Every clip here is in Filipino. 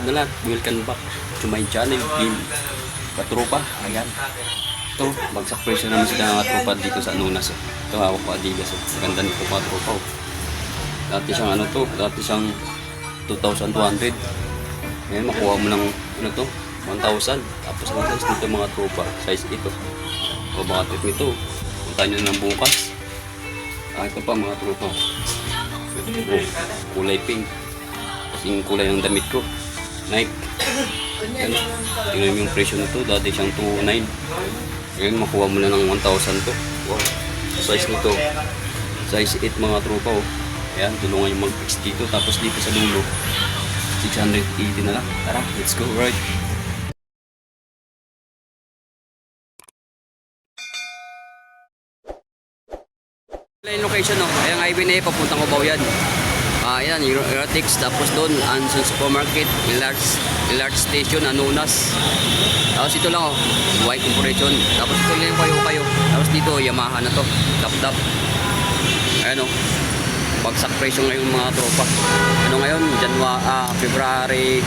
na lahat, welcome back to my channel, Team Katropa. Ayan. Ito, bagsak presyo naman sila ng tropa dito sa Anunas. Ito, hawak ko Adidas. Ganda nito Katropa. Dati siyang ano to, dati siyang 2,200. Ngayon, makuha mo ng ano to, 1,000. Tapos ang size nito mga tropa, size ito. O baka tip nito, punta nyo ng bukas. Ito pa mga tropa. Kulay pink. Kasing kulay ng damit ko. Nike. Yan. Tingnan mo yung presyo nito. Dati siyang 2,900. Ngayon makuha mo na ng 1,000 to. Wow. Size nito. Size 8 mga tropa. Oh. Ayan. Tulungan yung mag-fix dito. Tapos dito sa dulo 680 na lang. Tara. Let's go. Right. Yung location, no? Ayang highway na yun, papuntang Cubao yan. Ayan, Eurotix, tapos doon, Anson Supermarket, Large Station, Anunas. Tapos ito lang, oh, Y Corporation. Tapos ito lang yung kayo. Tapos dito, Yamaha na to, Dap. Ayan, oh, bagsak presyo ngayon mga tropa. Ano ngayon, February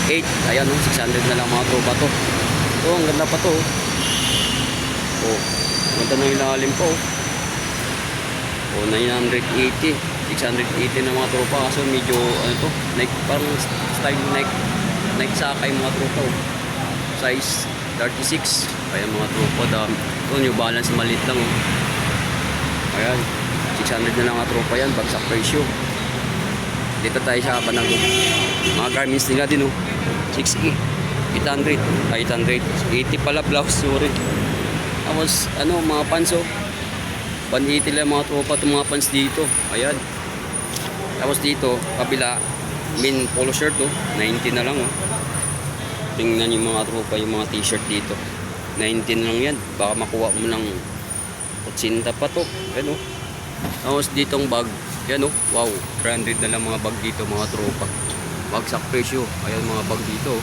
8. Ayan, oh, 600 na lang mga tropa to. Ito, ang ganda pa to. Oh, ganda ng ilalim po. O 980, 680 na mga tropa kasi medyo ano to, Nike, parang style Nike Sakay mga tropa. Size 36. Kaya mga tropa, dami. Ito New Balance maliit lang. Ayan, 600 na lang mga tropa yan, bagsak presyo. Dito tayo sa Panagog. Mga garments nila din 6E, 800, 80 pala blouse, sorry. Tapos ano, mga pants 180 lang mga tropa itong mga pants dito. Ayan. Tapos dito, kabila, polo shirt 19 na lang. Tingnan yung mga tropa, yung mga t-shirt dito. 19 lang yan. Baka makuha mo ng 80 pa to. Ayan. Tapos ditong bag. Ayan. Wow. 300 na lang mga bag dito mga tropa. Bagsak presyo. Ayan mga bag dito.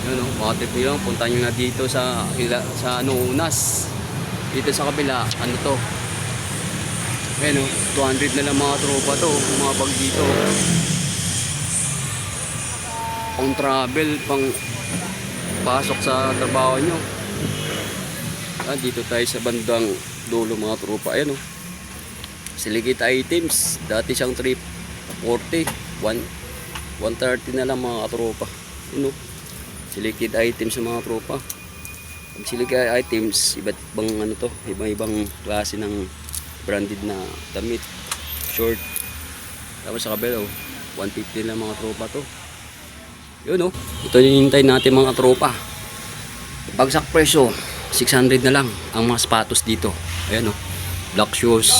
Ayan. Bakit nyo lang, punta nyo na dito sa Anunas. Dito sa kabila, ano to? Ayan 200 na lang mga tropa to, mga bag dito. Pang travel, pang pasok sa trabaho nyo. Dito tayo sa bandang dulo mga tropa. Ayan Silikit items. Dati siyang 340, 130 na lang mga tropa. Ayan Silikit items sa mga tropa. Silica items, iba't ibang ano to, ibang klase ng branded na damit, short. Tapos sa kabila 150 lang mga tropa to. Yun ito yung hintay natin mga tropa. Bagsak presyo 600 na lang ang mga sapatos dito. Ayan black shoes.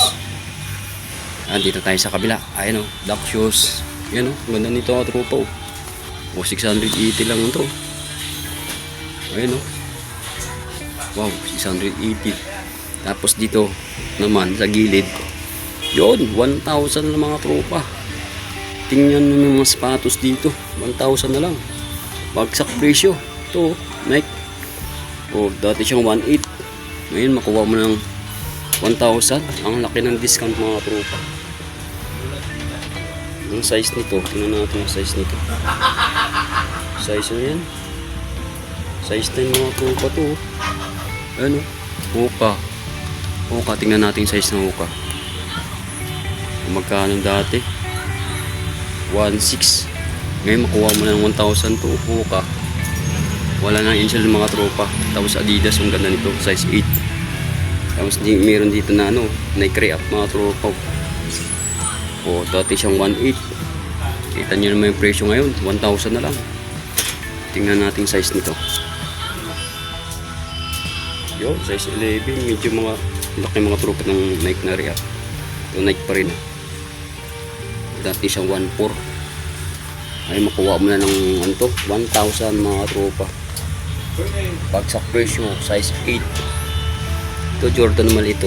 Dito tayo sa kabila. Ayan black shoes. Ayan ganda nito mga tropa 680 lang ito. Ayan wow, 680. Tapos dito naman sa gilid, yun, 1,000 na mga tropa. Tingnan nyo yung mga sapatos dito, 1,000 na lang. Bagsak presyo. Ito, Nike. Dati siyang 1,800. Ngayon, makuha mo ng 1,000. Ang laki ng discount mga tropa. Ang size nito, tingnan natin yung size nito. Size na yan. Size 10 mga tropa to. Ano? Hoka. Tingnan natin yung size ng hoka. Magkano dati? 1,600. Ngayon makuha mo na ng 1,000 to. Hoka. Wala nang initial mga tropa. Tapos Adidas, ang ganda nito. Size 8. Tapos meron dito na Nike Re-Up mga tropa. Dati siyang 1,800. Kita nyo naman yung presyo ngayon. 1,000 na lang. Tingnan natin yung size nito. Yo, size 11, medyo laki mga tropa ng Nike na Re-Up. Ito Nike pa rin. Dati siyang 1,400. Ay makuha mo na ng 1,000 mga tropa. Bagsak presyo, size 8. Ito Jordan maliit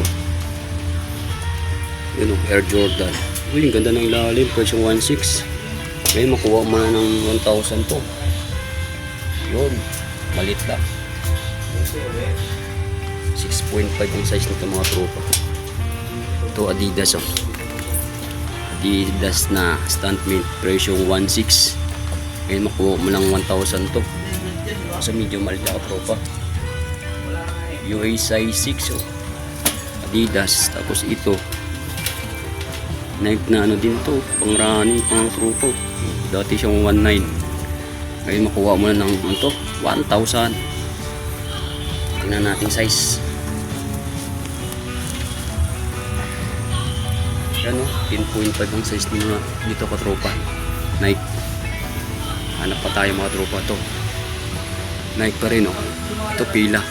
Yun Air Jordan. Uy, ang ganda ng ilalim, presyo 1,600. Ngayon makuha mo na ng 1,000 to. Yun, maliit lang. 6.5 yung size nito mga tropa. Ito Adidas Adidas na stuntmint, presyo 1,600. Ngayon makuha mo lang 1,000 to. Sa medyo maliit na tropa. UA size 6 oh. Adidas. Tapos ito. Nike na ano din to. Pang running, pang tropa. Dati siyang 1,900. Ngayon makuha mo na ng ano to, 1,000. Tingnan natin size. Yan o, 10.5 ang size dito katropa. Nike. Hanap pa tayo mga tropa to. Nike pa rin o. Ito pila.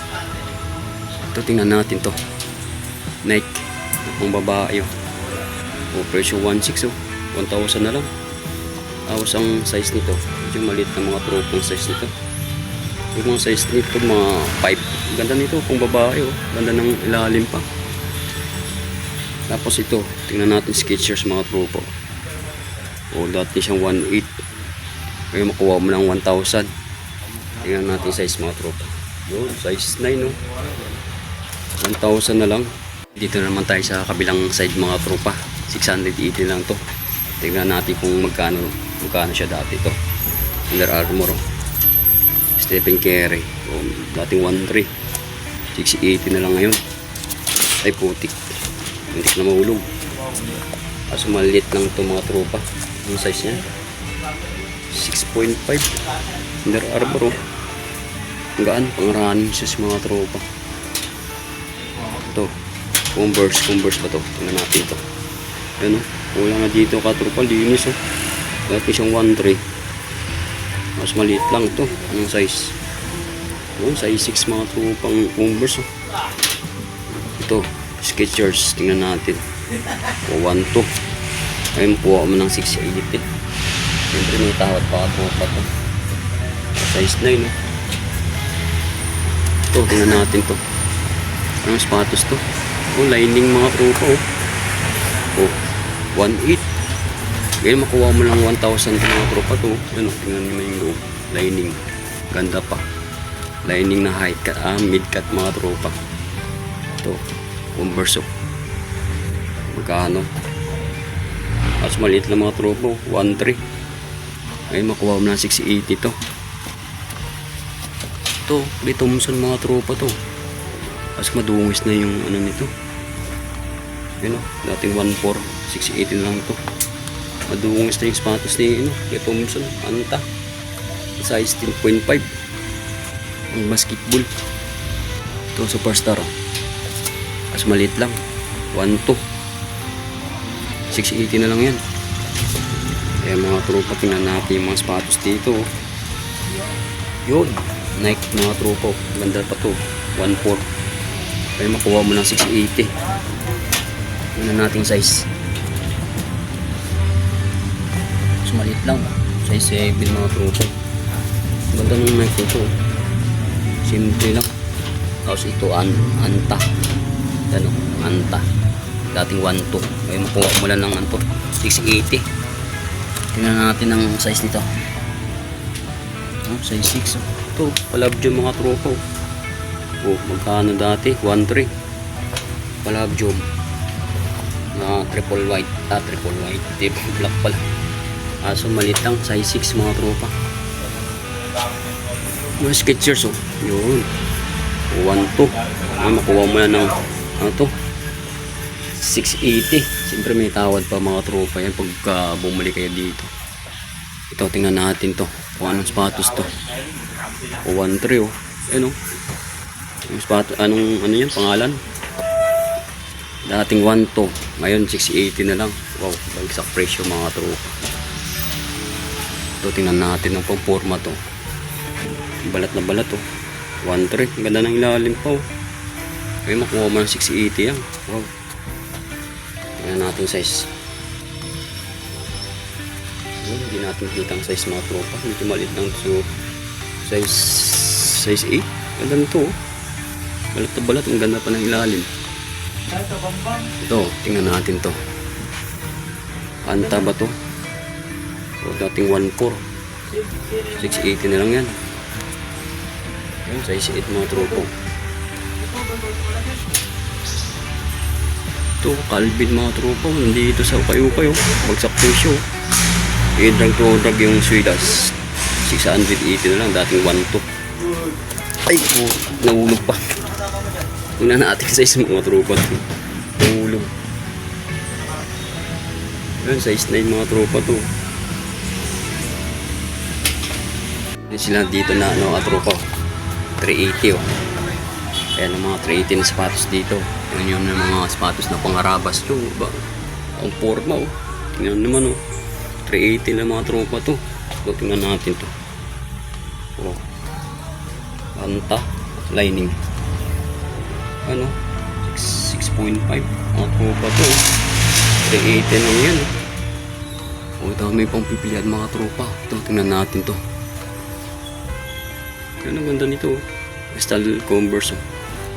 Ito tingnan natin to. Nike. Pang babae o. O presyo 1,600 o. 1,000 na lang. Tapos ang size nito, medyo maliit na mga tropang size nito. Yung mga size nito, mga 5. Ganda nito pang babae o. Ganda ng ilalim pa. Tapos ito, tingnan natin Skechers mga tropo. O dati siyang 1,800. Ngayon makuha mo lang 1,000. Tingnan natin size mga tropa. Yun, size 9 no. 1,000 na lang. Dito naman tayo sa kabilang side mga tropa. 680 lang to. Tingnan natin kung magkano siya dati to. Under Armour. Stephen Curry. O, dating 1,300. 680 na lang ngayon. Ay putik. Hindi na mahulog. Kaso maliit lang ito mga tropa. Ang size niya 6.5. Under Armour. Ang gaan, pang running shoes mga tropa. Ito, Converse ba to? Tingnan natin ito. Yan o, kulang na dito ka tropa, linis o. Dati siyang 1,300. Mas maliit lang ito. Anong size? Yun, size 6 mga tropang Converse o. Ito, Skechers, tingnan natin. O 1,200. Ngayon po mo ng 680. Siyempre may tawad pa tropa to. Size 9 o. Ito, tingnan natin to. Anong sapatos to? O, lining mga tropa o. O, 1,800. Ngayon makuha mo lang 1,000 mga tropa to. Ano, tingnan nyo yung loob. Lining. Ganda pa. Lining na high cut, mid cut mga tropa. Ito, Converse o. Magkano? Mas maliit lang mga tropa. 1,300. Ngayon makuha mo lang 680 to. Ito, Lee Thompson mga tropa to. Mas madungis na yung ano nito. Yun o, dating 1,400. 680 lang to. Madungis na yung sapatos ni Lee Thompson. Anta. Size 10.5. Ang basketball. Ito, Superstar o. Mas maliit lang. 1,200. 680 na lang yan. Kaya mga tropa, tingnan natin yung mga sapatos dito. Yun. Nike mga tropa. Ganda pa to. 1,400. Kaya makuha mo ng 680. Tingnan natin size. Mas maliit lang. Size 7 mga tropa. Ganda ng Nike ito. Simple lang. Tapos ito Anta. Ano? Anta. Dating 1,200. Kaya makuha mo lang ng 680. Tingnan natin ang size nito. Size 6. Ito, Palabjom mga tropa. Magkano dati? 1,300. Palabjom. Na triple white. Triple white. Triple black pala. So maliit lang. Size 6 mga tropa. Mga Skechers oh. Yun. 1,200. Makuha mo na ng ano to? 680. Siyempre may tawad pa mga tropa yan pagka bumili kayo dito. Ito, tingnan natin to. Kung anong sapatos to. 1,300 oh. Ano? Yung sapatos, ano yan? Pangalan? Dating 1,200. Ngayon 680 na lang. Wow, bagsak presyo mga tropa. Ito, tingnan natin ang pang-forma to. Balat na balat oh. 1,300. Ganda ng ilalim pa oh. Kaya makuha mo ng 680 yan. Wow. Tingnan natin size. Hindi natin kita ang size mga tropa. Medyo maliit lang. So, size 8. Ganda nito oh. Balat na balat. Ang ganda pa ng ilalim. Ito, tingnan natin to. Anta ba to? O, dating 1,400. 680 na lang yan. Yan, size 8 mga tropa. Ito, Calvin mga tropa. Nandito sa ukay-ukay oh. Bagsak presyo. I-drag to drag yung Swidas. 680 na lang, dating 1.2. Ay, nahulog pa. Tingnan natin sa size mga tropa to. Nahulog. Yun, size 9 mga tropa to. Yan sila dito na ano, tropa. 380 oh. Ayan ang mga 380 na sapatos dito. Yan yung mga sapatos na pangarabas yung ba? Ang forma oh. Tingnan naman oh. 380 na mga tropa to. So, tingnan natin to. Oh. Anta. Lining. Ano? 6.5 mga tropa to. 380 na yan. Oh, dami pang pipilian mga tropa. Ito, tingnan natin to. Yan ang ganda nito. Style Converse.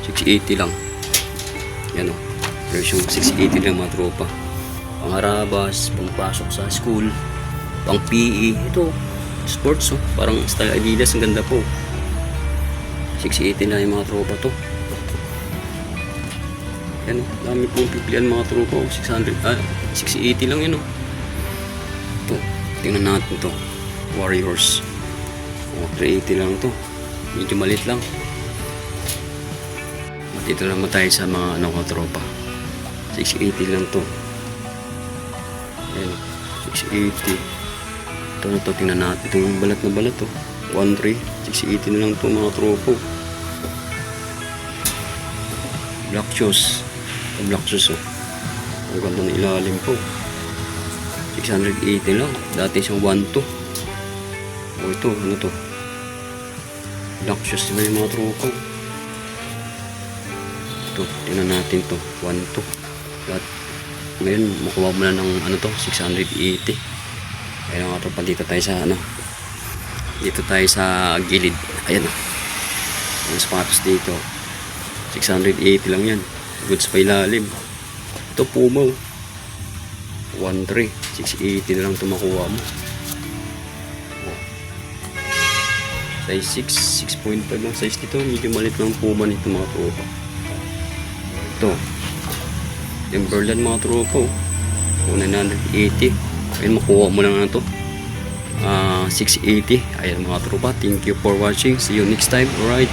680 lang. Yan o. Version 680 lang mga tropa. Pangarabas, pangpasok sa school, pang PE. Ito, sports oh. Parang style Adidas. Ang ganda po. 680 lang yung mga tropa to. Yan o. Dami pong pipilian mga tropa. 680 lang yun o. Ito. Tingnan natin to. Warriors. O, 380 lang to. Medyo malit lang. Dito naman tayo sa mga ano tropa. 680 lang to. Ayan. 680. Ito na to. Tingnan natin. Itong balat na balat to. 1.3. 680 na lang to mga tropa. Black shoes. Black shoes oh. Ang ganda ng ilalim po. 680 lang. Dati siyang 1.2. O ito. Ano to? Black shoes na yung mga tropa. Ito, tingnan natin to. 1.2. At ngayon, makuha mo na ng ano to, 680. Ayan mga tropa, dito tayo sa ano. Dito tayo sa gilid. Ayan o. Ang sapatos dito. 680 lang yan. Goods pa ilalim. Ito Puma. 1.3. 680 na lang ito makuha mo. Size 6, 6.5 lang size nito. Medyo malit lang Puma nito mga tropa. Ito. Timberland mga tropa. 180. Ayun, makuha mo lang na ito. 680. Ayan mga tropa. Thank you for watching. See you next time. Alright.